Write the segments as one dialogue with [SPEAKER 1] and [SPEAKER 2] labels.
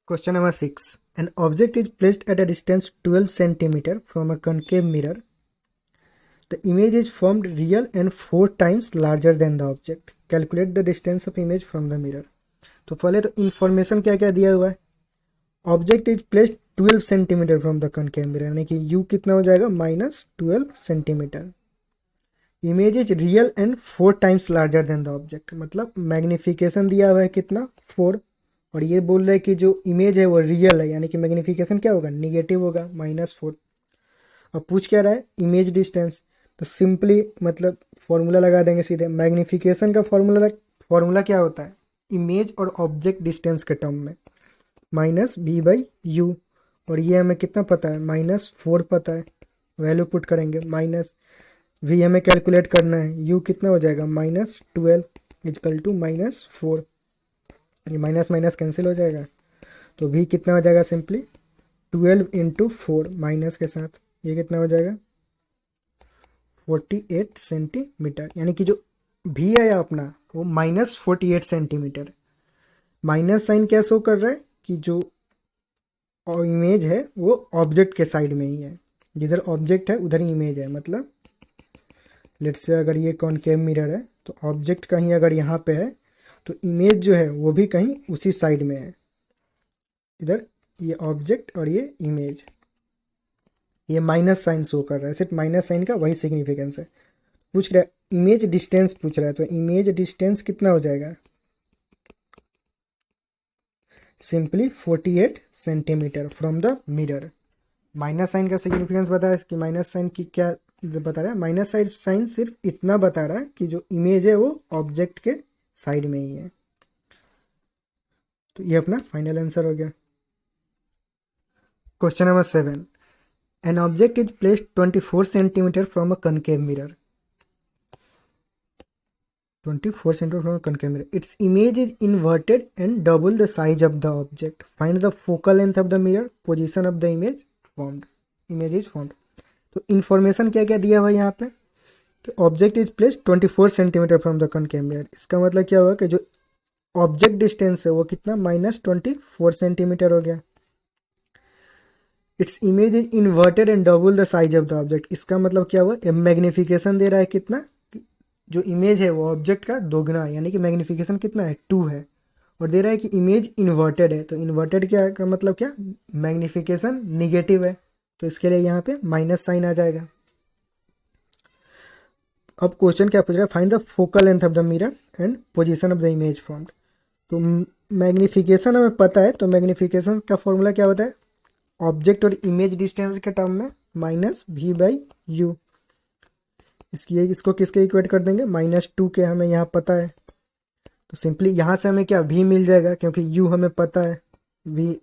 [SPEAKER 1] Question number 6. An object is placed at a distance 12 centimeter from a concave mirror. The image is formed real and 4 times larger than the object. Calculate the distance of image from the mirror. तो पहले तो information क्या क्या दिया हुआ है. Object is placed 12 centimetre from the concave mirror, यानी कि यू कितना हो जाएगा -12 centimetre. Image is real and 4 times larger than the object, मतलब मैग्निफिकेशन दिया हुआ है कितना 4, और ये बोल रहा है कि जो इमेज है वो रियल है, यानी कि मैग्निफिकेशन क्या होगा निगेटिव होगा -4. अब पूछ क्या रहा है इमेज डिस्टेंस, तो सिंपली मतलब फॉर्मूला लगा देंगे सीधे. मैग्निफिकेशन का फॉर्मूला क्या होता है इमेज और ऑब्जेक्ट डिस्टेंस के टर्म में, -v/u, और ये हमें कितना पता है -4 पता है. वैल्यू पुट करेंगे -v हमें कैलकुलेट करना है, u कितना हो जाएगा -12 इजकल टू -4. ये माइनस माइनस कैंसिल हो जाएगा, तो v कितना हो जाएगा सिंपली 12 इंटू 4 माइनस के साथ, ये कितना हो जाएगा 48 सेंटीमीटर. यानी कि जो v है अपना वो -48 सेंटीमीटर. माइनस साइन क्या शो कर रहा है कि जो इमेज है वो ऑब्जेक्ट के साइड में ही है, जिधर ऑब्जेक्ट है उधर ही इमेज है. मतलब लेट्स से अगर ये कॉनकेव मिरर है तो ऑब्जेक्ट कहीं अगर यहाँ पे है तो इमेज जो है वो भी कहीं उसी साइड में है. इधर ये ऑब्जेक्ट और ये इमेज, ये माइनस साइन शो कर रहा है, सिर्फ माइनस साइन का वही सिग्निफिकेंस है. पूछ रहा है इमेज डिस्टेंस पूछ रहा है, तो इमेज डिस्टेंस कितना हो जाएगा simply 48 centimetre from the mirror. Minus sign का सिग्निफिकेंस बता है कि माइनस साइन की क्या बता रहा है, माइनस साइन सिर्फ इतना बता रहा है कि जो इमेज है वो ऑब्जेक्ट के साइड में ही है. तो ये अपना फाइनल आंसर हो गया. Question number 7. An object is placed 24 centimeter from a concave mirror. 24 centimeter from a concave mirror. Its image is inverted and double the size of the object. Find the focal length of the mirror. Position of the image formed. Image is formed. तो information क्या क्या दिया हुआ है यहाँ पे कि object is place 24 centimetre from the concave mirror. इसका मतलब क्या हुआ कि जो ऑब्जेक्ट डिस्टेंस है वो कितना -24 सेंटीमीटर हो गया. Its image is inverted and double the size of the object. इसका मतलब क्या हुआ मैग्निफिकेशन दे रहा है कितना, जो इमेज है वो ऑब्जेक्ट का दोगुना है, यानी कि मैग्निफिकेशन कितना है 2 है, और दे रहा है कि इमेज इन्वर्टेड है. तो इन्वर्टेड क्या का मतलब क्या मैग्निफिकेशन निगेटिव है, तो इसके लिए यहाँ पे माइनस साइन आ जाएगा. अब क्वेश्चन क्या पूछ रहा है find the focal length of the mirror and position of the image formed. तो मैग्निफिकेशन हमें पता है, तो मैग्निफिकेशन का फॉर्मूला क्या होता है ऑब्जेक्ट और इमेज डिस्टेंस के टर्म में -v/u. इसको किसके इक्वेट कर देंगे -2 के, हमें यहाँ पता है. तो सिंपली यहाँ से हमें क्या v मिल जाएगा, क्योंकि u हमें पता है, v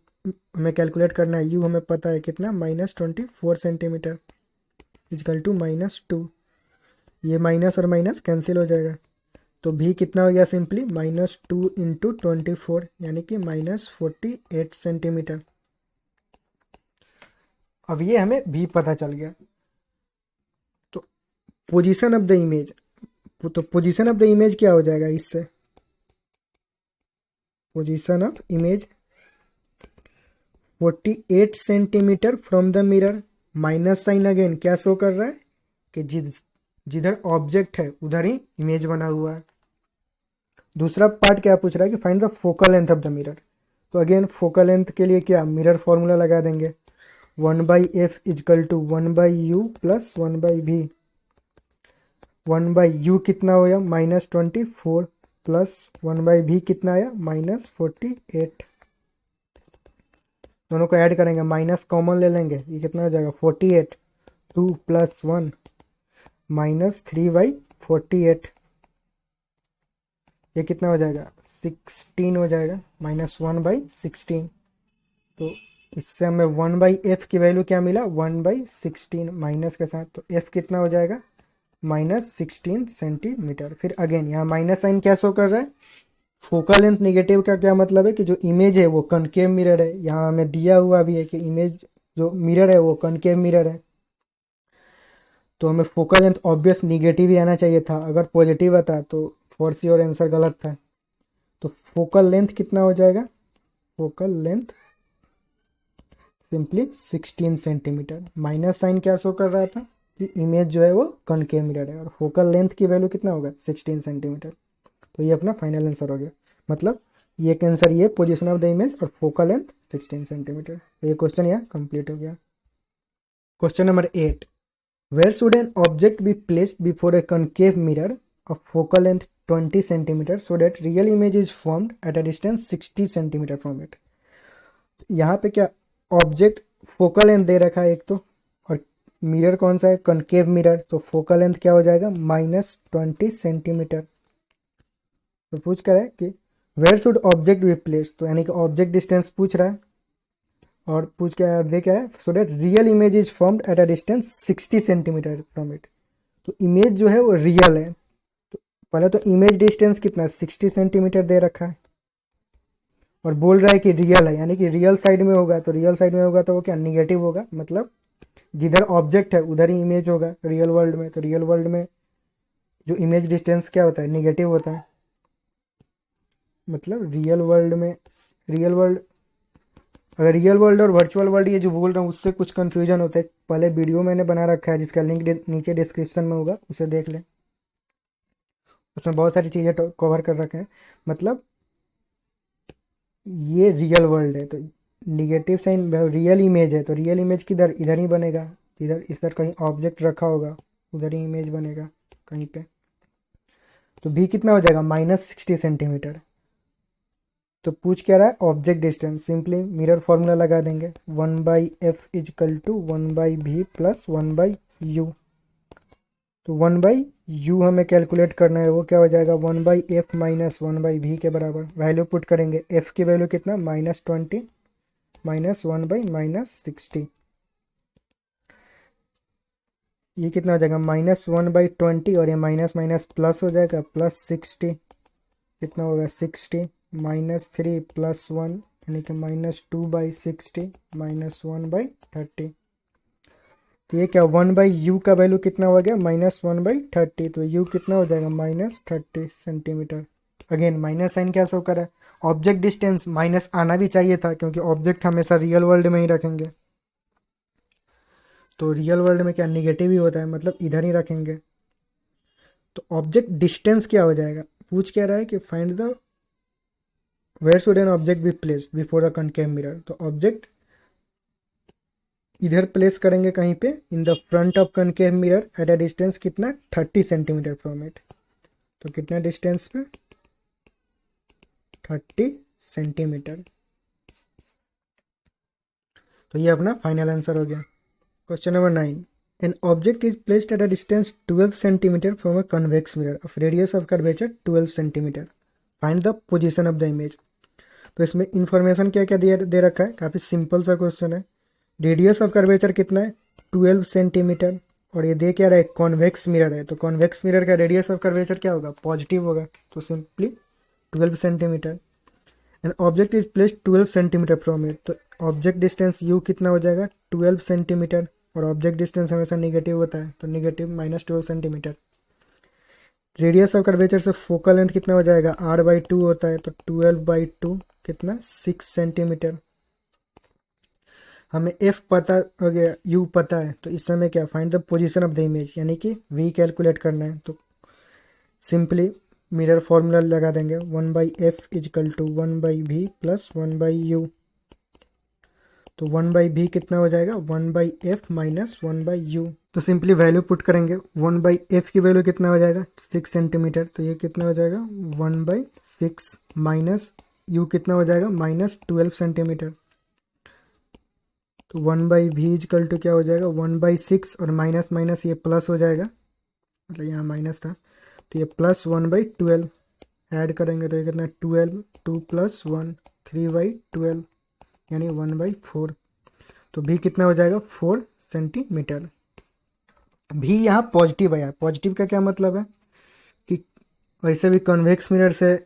[SPEAKER 1] हमें कैलकुलेट करना है, u हमें पता है कितना -24 सेंटीमीटर इजकल टू -2. ये माइनस और माइनस कैंसिल हो जाएगा, तो v कितना हो गया सिंपली -2 इंटू 24, यानी कि -48 सेंटीमीटर. अब ये हमें v पता चल गया. तो पोजीशन ऑफ द इमेज, तो पोजीशन ऑफ द इमेज क्या हो जाएगा इससे, position of image 48 centimetre from the mirror. Minus sign again क्या शो कर रहा है कि जिधर ऑब्जेक्ट है उधर ही इमेज बना हुआ है. दूसरा पार्ट क्या पूछ रहा है कि find the focal length of the mirror. तो अगेन फोकल लेंथ के लिए क्या मिरर फॉर्मूला लगा देंगे 1/f is equal to 1/u plus 1/v. 1/u कितना हो गया -24 प्लस 1/v कितना आया -48. दोनों को ऐड करेंगे, माइनस कॉमन ले लेंगे, ये कितना हो जाएगा 48. 2 + 1 -3/48. ये कितना हो जाएगा 16 हो जाएगा, -1/16. तो इससे हमें 1/f की वैल्यू क्या मिला 1/16 माइनस के साथ, तो f कितना हो जाएगा -16 सेंटीमीटर. फिर अगेन यहाँ माइनस साइन क्या शो कर रहा है, फोकल लेंथ नेगेटिव का क्या मतलब है कि जो इमेज है वो कनकेव मिरर है. यहाँ हमें दिया हुआ भी है कि इमेज जो मिरर है वो कनकेव मिरर है, तो हमें फोकल लेंथ ऑब्वियस निगेटिव ही आना चाहिए था. अगर पॉजिटिव आता तो फॉर श्योर आंसर गलत था. तो फोकल लेंथ कितना हो जाएगा, focal length simply 16 centimetre. Minus sign क्या शो कर रहा था कि इमेज जो है वो कॉनकेव मिरर है, और फोकल लेंथ की वैल्यू कितना होगा 16 सेंटीमीटर। तो ये अपना फाइनल आंसर हो गया। मतलब ये का आंसर ये पोजीशन ऑफ द इमेज और फोकल लेंथ 16 सेंटीमीटर। तो ये क्वेश्चन यहाँ कंप्लीट हो गया। Question number 8, where should an object be placed before a concave mirror of focal length 20 centimetre so that real image is formed at a distance 60 centimetre from it. यहाँ पे क्या object focal length दे रखा है एक तो, और mirror कौन सा है कॉनकेव मिरर, तो फोकल लेंथ क्या हो जाएगा -20 सेंटीमीटर। तो पूछ कर है कि where should object be place, तो यानी कि ऑब्जेक्ट डिस्टेंस पूछ रहा है, और पूछ क्या दे क्या है सो that real image is formed at a distance 60 centimetre from it. तो इमेज जो है वो रियल है। तो पहले तो इमेज डिस्टेंस कितना 60 सेंटीमीटर दे रखा है, और बोल रहा है कि रियल है, यानी कि रियल साइड में होगा। तो रियल साइड में होगा तो वो क्या निगेटिव होगा, मतलब जिधर ऑब्जेक्ट है उधर ही इमेज होगा रियल वर्ल्ड में। तो रियल वर्ल्ड में जो इमेज डिस्टेंस क्या होता है निगेटिव होता है। मतलब रियल वर्ल्ड में, रियल वर्ल्ड, अगर रियल वर्ल्ड और वर्चुअल वर्ल्ड ये जो बोल रहा हूँ उससे कुछ कंफ्यूजन होता है, पहले वीडियो मैंने बना रखा है जिसका लिंक नीचे डिस्क्रिप्शन में होगा, उसे देख लें। उसमें बहुत सारी चीज़ें कवर कर रखे हैं। मतलब ये रियल वर्ल्ड है, तो निगेटिव साइन रियल इमेज है, तो रियल इमेज किधर इधर ही बनेगा, इधर कहीं ऑब्जेक्ट रखा होगा उधर ही इमेज बनेगा कहीं पे। तो भी कितना हो जाएगा -60 सेंटीमीटर। तो पूछ क्या रहा है object distance, simply mirror formula लगा देंगे 1/f is equal to 1/v plus 1/u। तो 1/u हमें कैलकुलेट करना है, वो क्या हो जाएगा 1/f माइनस 1/v के बराबर। वैल्यू पुट करेंगे, f की वैल्यू कितना -20 माइनस 1/-60, ये कितना हो जाएगा -1/20, और ये माइनस माइनस प्लस हो जाएगा +60, कितना होगा 60 -3 +1 यानी कि -2/60 -1/30। तो ये क्या 1/u का वैल्यू कितना हो गया -1/30, तो u कितना हो जाएगा -30 सेंटीमीटर। अगेन माइनस साइन क्या शो करा है, ऑब्जेक्ट डिस्टेंस माइनस आना भी चाहिए था क्योंकि ऑब्जेक्ट हमेशा रियल वर्ल्ड में ही रखेंगे। तो रियल वर्ल्ड में क्या निगेटिव ही होता है, मतलब इधर ही रखेंगे। तो ऑब्जेक्ट डिस्टेंस क्या हो जाएगा, पूछ क्या रहा है कि find the where should an object be placed before a concave mirror. तो ऑब्जेक्ट इधर प्लेस करेंगे कहीं पे in the front of concave mirror at a distance कितना 30 सेंटीमीटर फ्रॉम इट। तो कितना डिस्टेंस पे 30 सेंटीमीटर। तो ये अपना फाइनल आंसर हो गया। Question number 9, an object is placed at a distance 12 centimetre from a convex mirror of radius of curvature 12 centimetre, find the position of the image. तो इसमें इंफॉर्मेशन क्या क्या दे रखा है, काफ़ी सिंपल सा क्वेश्चन है। रेडियस ऑफ कर्वेचर कितना है 12 सेंटीमीटर, और ये दे क्या रहा है कॉन्वेक्स मिरर है, तो कॉन्वेक्स मिरर का रेडियस ऑफ कर्वेचर क्या होगा पॉजिटिव होगा, तो simply 12 centimetre. And object is placed 12 centimetre from it, तो ऑब्जेक्ट डिस्टेंस u कितना हो जाएगा 12 सेंटीमीटर, और ऑब्जेक्ट डिस्टेंस हमेशा निगेटिव होता है तो negative -12 centimetre. Radius of curvature से फोकल लेंथ कितना हो जाएगा r/2 होता है, तो 12/2 कितना 6 सेंटीमीटर। हमें f पता हो गया, u पता है, तो इस समय क्या find the position of the image, यानी कि v कैलकुलेट करना है। तो सिंपली मिरर फॉर्मूला लगा देंगे 1/f is equal to 1/v plus 1/u। तो 1/v कितना हो जाएगा 1/f माइनस 1/u। तो सिंपली वैल्यू पुट करेंगे, 1/f की वैल्यू कितना हो जाएगा 6 सेंटीमीटर, तो ये कितना हो जाएगा 1/6 माइनस u कितना हो जाएगा -12 सेंटीमीटर। तो 1/v इजकल टू क्या हो जाएगा 1/6, और माइनस माइनस ये प्लस हो जाएगा, मतलब यहाँ माइनस था, तो ये प्लस 1/12 ऐड करेंगे तो ये कितना 12, 2 + 1 3/12 यानी 1/4। तो भी कितना हो जाएगा 4 सेंटीमीटर। भी यहाँ पॉजिटिव है, पॉजिटिव का क्या मतलब है कि वैसे भी कन्वेक्स मिरर से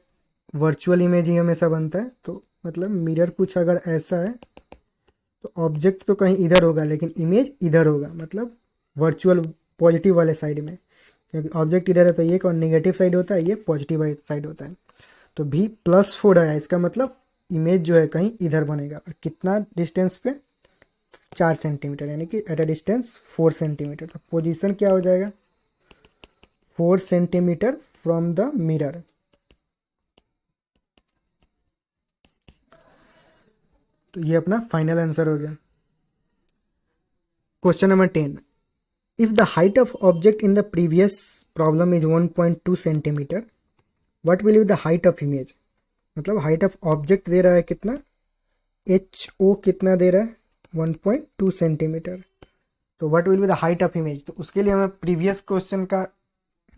[SPEAKER 1] वर्चुअल इमेज ही हमेशा बनता है, तो मतलब मिरर कुछ अगर ऐसा है तो ऑब्जेक्ट तो कहीं इधर होगा लेकिन इमेज इधर होगा, मतलब वर्चुअल पॉजिटिव वाले साइड में, क्योंकि ऑब्जेक्ट इधर है तो ये कौन नेगेटिव साइड होता है, ये पॉजिटिव साइड होता है। तो भी +4 आया, इसका मतलब इमेज जो है कहीं इधर बनेगा, और कितना डिस्टेंस पे 4 सेंटीमीटर, यानी कि एट अ डिस्टेंस 4 सेंटीमीटर। तो पोजीशन क्या हो जाएगा, 4 सेंटीमीटर फ्रॉम द मिरर। तो ये अपना फाइनल आंसर हो गया। Question number 10, if the height of object in the previous problem is 1.2 centimetre, what will be the height of image. मतलब हाइट ऑफ ऑब्जेक्ट दे रहा है कितना, एच ओ कितना दे रहा है, 1.2 सेंटीमीटर। तो what will be the height of image, तो उसके लिए हमें प्रीवियस क्वेश्चन का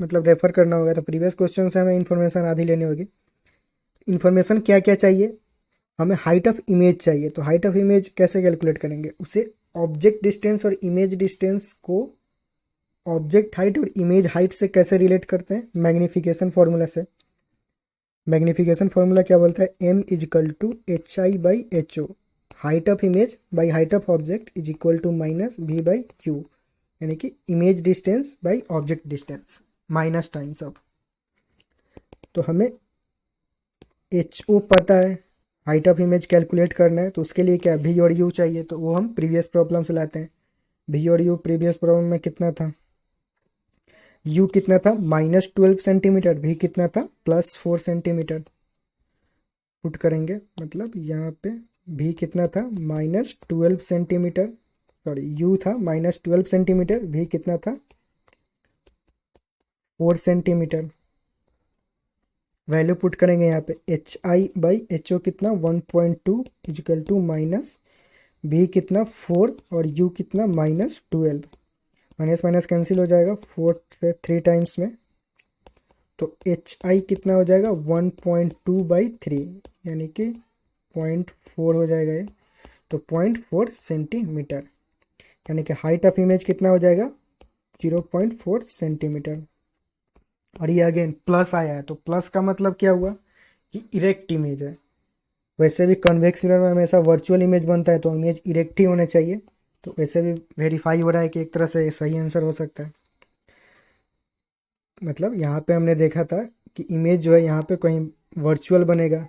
[SPEAKER 1] मतलब रेफर करना होगा। तो प्रीवियस क्वेश्चन से हमें इन्फॉर्मेशन आधी लेनी होगी। इन्फॉर्मेशन क्या क्या चाहिए, हमें हाइट ऑफ इमेज चाहिए। तो हाइट ऑफ इमेज कैसे कैलकुलेट करेंगे, उसे ऑब्जेक्ट डिस्टेंस और इमेज डिस्टेंस को ऑब्जेक्ट हाइट और इमेज हाइट से कैसे रिलेट करते हैं, मैग्निफिकेशन फॉर्मूला से। मैग्निफिकेशन फॉर्मूला क्या बोलता है, m is equal to H I by H O, height of image by height of object is equal to minus v by Q, यानी कि image distance by object distance minus times of. तो हमें H O पता है, height of image calculate करना है, तो उसके लिए क्या भी और यू चाहिए। तो वो हम प्रीवियस प्रॉब्लम से लाते हैं। भी और यू प्रीवियस प्रॉब्लम में कितना था, यू कितना था -12 सेंटीमीटर, भी कितना था +4 सेंटीमीटर। पुट करेंगे मतलब यहाँ पे भी कितना था -12 सेंटीमीटर, सॉरी यू था -12 सेंटीमीटर, भी कितना था 4 सेंटीमीटर। वैल्यू पुट करेंगे यहाँ पे H I by H O कितना 1.2 इजिकल टू माइनस भी कितना 4 और यू कितना -12। माइनस माइनस कैंसिल हो जाएगा 4 से 3 टाइम्स में। तो एच आई कितना हो जाएगा 1.2/3, यानी कि 0.4 हो जाएगा ये। तो 0.4 सेंटीमीटर, यानी कि हाइट ऑफ इमेज कितना हो जाएगा 0.4 सेंटीमीटर। और ये अगेन प्लस आया है, तो प्लस का मतलब क्या हुआ कि इरेक्ट इमेज है। वैसे भी कन्वेक्स मिरर में हमेशा वर्चुअल इमेज बनता है, तो इमेज इरेक्ट ही होने चाहिए। तो वैसे भी वेरीफाई हो रहा है कि एक तरह से सही आंसर हो सकता है। मतलब यहाँ पे हमने देखा था कि इमेज जो है यहाँ पे कहीं वर्चुअल बनेगा,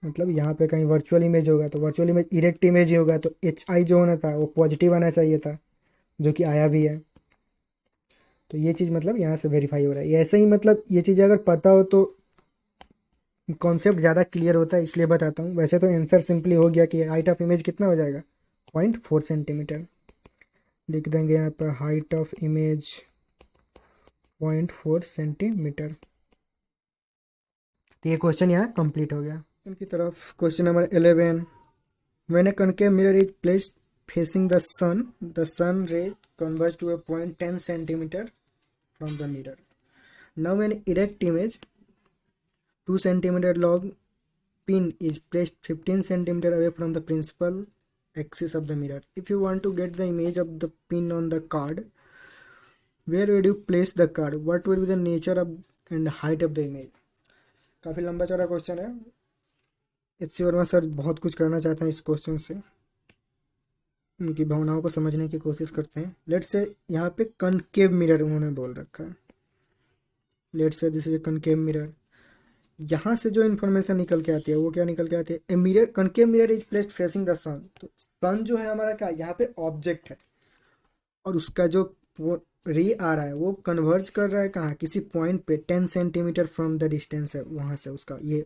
[SPEAKER 1] मतलब यहाँ पे कहीं वर्चुअल इमेज होगा, तो वर्चुअल इमेज इरेक्ट इमेज ही होगा। तो एच आई जो होना था वो पॉजिटिव आना चाहिए था, जो कि आया भी है। तो ये चीज़ मतलब यहाँ से वेरीफाई हो रहा है। ऐसे ही मतलब ये चीज़ अगर पता हो तो कॉन्सेप्ट ज़्यादा क्लियर होता है, इसलिए बताता हूँ। वैसे तो आंसर सिंपली हो गया कि हाइट ऑफ इमेज कितना हो जाएगा 0.4 सेंटीमीटर। लिख देंगे यहाँ पर हाइट ऑफ इमेज 0.4 सेंटीमीटर। तो ये क्वेश्चन यहाँ कंप्लीट हो गया। उनकी तरफ question number 11, when a concave mirror is placed facing the sun rays converge to a point 10 centimeter from the mirror. Now an erect image 2 centimeter long pin is placed 15 centimeter away from the principal axis of the mirror. If you want to get the image of the pin on the card, where would you place the card? What would be the nature of and height of the image? काफ़ी लंबा चौड़ा question है। H C Verma sir बहुत कुछ करना चाहते हैं इस क्वेश्चन से, उनकी भावनाओं को समझने की कोशिश करते हैं। लेट्स से यहाँ पे कनकेव मिरर उन्होंने बोल रखा है। Let's say this is a concave mirror. यहाँ से जो इन्फॉर्मेशन निकल के आती है वो क्या निकल के आती है, a mirror concave mirror is placed facing the sun. तो सन जो है हमारा क्या, यहाँ पे ऑब्जेक्ट है, और उसका जो वो रे आ रहा है वो कन्वर्ज कर रहा है कहाँ, किसी पॉइंट पे 10 सेंटीमीटर फ्रॉम द डिस्टेंस है वहाँ से। उसका ये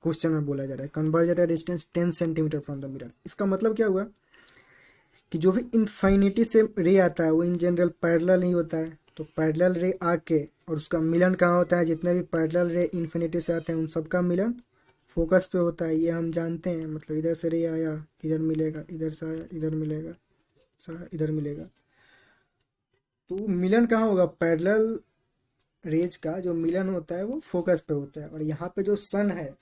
[SPEAKER 1] क्वेश्चन में बोला जा रहा है converge eight a distance 10 centimetre from the mirror. इसका मतलब क्या हुआ कि जो भी इन्फाइनिटी से रे आता है वो इन जनरल पैरेलल नहीं होता है। तो पैरेलल रे आके और उसका मिलन कहाँ होता है, जितने भी पैरेलल रे इन्फिनिटी से आते हैं उन सबका मिलन फोकस पे होता है, ये हम जानते हैं। मतलब इधर से रे आया इधर मिलेगा, इधर से आया इधर मिलेगा, इधर मिलेगा। तो मिलन कहाँ होगा, पैरेलल रेज का जो मिलन होता है वो फोकस पे होता है। और यहाँ पे जो सन है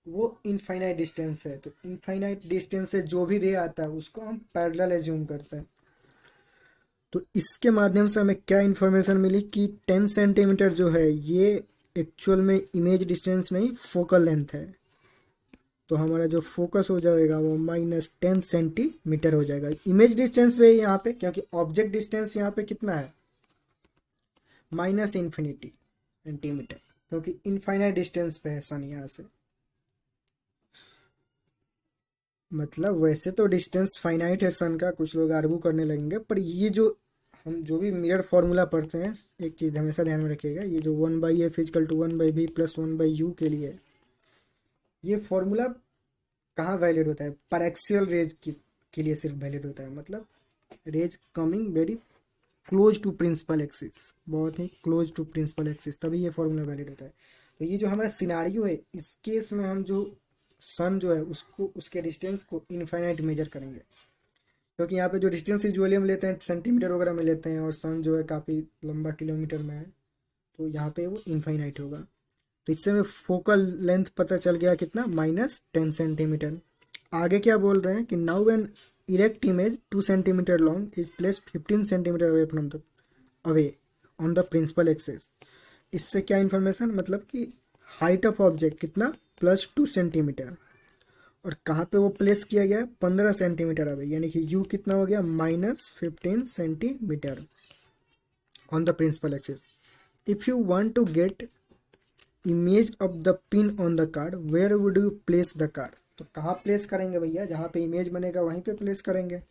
[SPEAKER 1] वो इनफाइनाइट डिस्टेंस है, तो इनफाइनाइट डिस्टेंस से जो भी रे आता है उसको हम पैरेलल एज्यूम करते हैं। तो इसके माध्यम से हमें क्या इन्फॉर्मेशन मिली कि 10 सेंटीमीटर जो है ये एक्चुअल में इमेज डिस्टेंस नहीं फोकल लेंथ है। तो हमारा जो फोकस हो जाएगा वो -10 सेंटीमीटर हो जाएगा। इमेज डिस्टेंस पे यहाँ पे, क्योंकि ऑब्जेक्ट डिस्टेंस यहाँ पे कितना है -इन्फिनिटी सेंटीमीटर, क्योंकि इनफाइनाइट डिस्टेंस पे है सन यहाँ से। मतलब वैसे तो डिस्टेंस फाइनाइट है सन का, कुछ लोग आर्गू करने लगेंगे, पर ये जो हम जो भी मिरर फॉर्मूला पढ़ते हैं, एक चीज़ हमेशा ध्यान में रखिएगा, ये जो 1/f=1/v प्लस 1/u के लिए, ये फॉर्मूला कहाँ वैलिड होता है? पर एक्सियल रेज के लिए सिर्फ वैलिड होता है, मतलब rays coming very close to principal axis, बहुत ही क्लोज टू प्रिंसिपल एक्सिस, तभी ये फॉर्मूला वैलिड होता है। तो ये जो हमारा सिनारियो है, इस केस में हम जो सन जो है उसको, उसके डिस्टेंस को इनफाइनाइट मेजर करेंगे, क्योंकि यहाँ पे जो डिस्टेंस यूजुअली हम लेते हैं सेंटीमीटर वगैरह में लेते हैं, और सन जो है काफ़ी लंबा किलोमीटर में है, तो यहाँ पे वो इनफाइनाइट होगा। तो इससे हमें फोकल लेंथ पता चल गया कितना, -10 सेंटीमीटर। आगे क्या बोल रहे हैं कि now an erect image 2 centimetre long is placed 15 centimetre away from the away on the principal axis. इससे क्या इन्फॉर्मेशन, मतलब कि हाइट ऑफ ऑब्जेक्ट कितना, +2 सेंटीमीटर, और कहाँ पे वो प्लेस किया गया, 15 सेंटीमीटर अवे, यानी कि यू कितना हो गया, -15 centimetre on the principal axis. If you want to get image of the pin on the card, where would you place the card? तो कहाँ प्लेस करेंगे भैया, जहाँ पे इमेज बनेगा वहीं पे प्लेस करेंगे,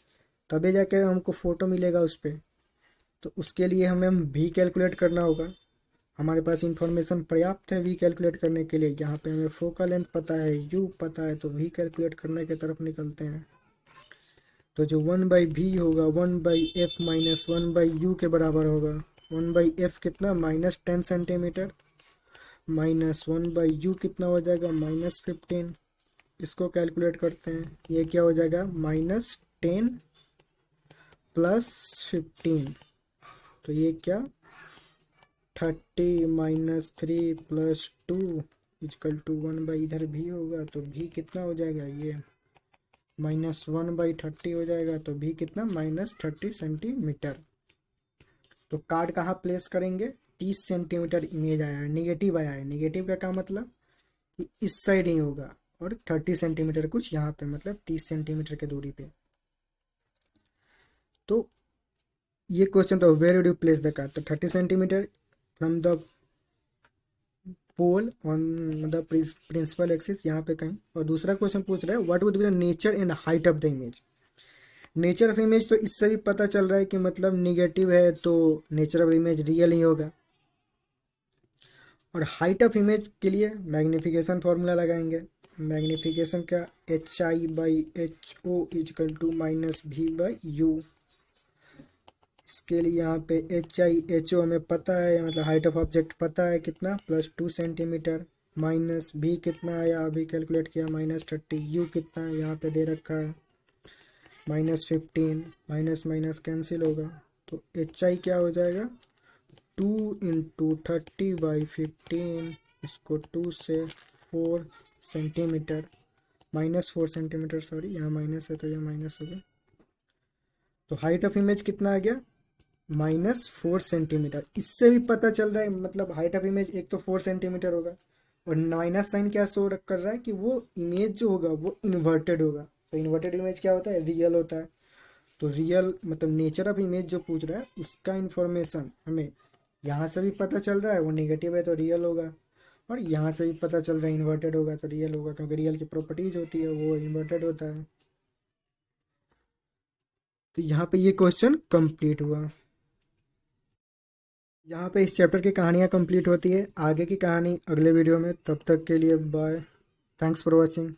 [SPEAKER 1] तभी जाके हमको फोटो मिलेगा उस पर। तो उसके लिए हमें हम भी कैलकुलेट करना होगा। हमारे पास इंफॉर्मेशन पर्याप्त है वी कैलकुलेट करने के लिए, यहाँ पे हमें फोकल लेंथ पता है, यू पता है, तो वी कैलकुलेट करने की तरफ निकलते हैं। तो जो 1/v होगा 1/f-1/u के बराबर होगा। 1/f कितना, -10 सेंटीमीटर, -1/u कितना हो जाएगा, -15। इसको कैलकुलेट करते हैं, ये क्या हो जाएगा, -10 + 15, तो ये क्या, 30 -3 + 2 = 1/, इधर भी होगा तो भी कितना हो जाएगा, ये -1/30 हो जाएगा, तो भी कितना, -30 सेंटीमीटर। तो कार्ड कहाँ प्लेस करेंगे, 30 सेंटीमीटर इमेज आया है, निगेटिव आया है, निगेटिव का क्या मतलब कि इस साइड ही होगा, और 30 सेंटीमीटर कुछ यहाँ पे, मतलब 30 सेंटीमीटर के दूरी पे। तो ये क्वेश्चन तो where do place the card, तो 30 centimetre from the pole on the principal axis, यहाँ पे कहीं। और दूसरा क्वेश्चन पूछ रहा है what would be the nature and height of the image. Nature of image तो इससे भी पता चल रहा है कि मतलब निगेटिव है तो नेचर ऑफ इमेज रियल ही होगा। और हाइट ऑफ इमेज के लिए मैग्निफिकेशन फॉर्मूला लगाएंगे। मैग्निफिकेशन का HI/HO = -V/U। इसके लिए यहाँ पे HI/HO हमें पता है, मतलब हाइट ऑफ ऑब्जेक्ट पता है कितना, +2 सेंटीमीटर, माइनस भी कितना आया अभी कैलकुलेट किया, -30, यू कितना है यहाँ पे दे रखा है, -15, माइनस माइनस कैंसिल होगा, तो HI क्या हो जाएगा, 2 × 30/15, इसको 2 से 4 सेंटीमीटर, -4 सेंटीमीटर, सॉरी यहाँ माइनस है तो यह माइनस हो गया। तो हाइट ऑफ इमेज कितना आ गया, -4 सेंटीमीटर। इससे भी पता चल रहा है, मतलब हाइट ऑफ इमेज एक तो 4 सेंटीमीटर होगा, और माइनस साइन क्या शो कर रहा है कि वो इमेज जो होगा वो इन्वर्टेड होगा। तो इन्वर्टेड इमेज क्या होता है, रियल होता है। तो रियल मतलब नेचर ऑफ इमेज जो पूछ रहा है उसका इन्फॉर्मेशन हमें यहाँ से भी पता चल रहा है, वो नेगेटिव है तो रियल होगा, और यहाँ से भी पता चल रहा है इन्वर्टेड होगा तो रियल होगा, क्योंकि रियल की प्रॉपर्टीज होती है वो इन्वर्टेड होता है। तो यहाँ पे ये क्वेश्चन कंप्लीट हुआ। यहाँ पे इस चैप्टर की कहानियाँ कंप्लीट होती है, आगे की कहानी अगले वीडियो में, तब तक के लिए बाय, थैंक्स फॉर वॉचिंग।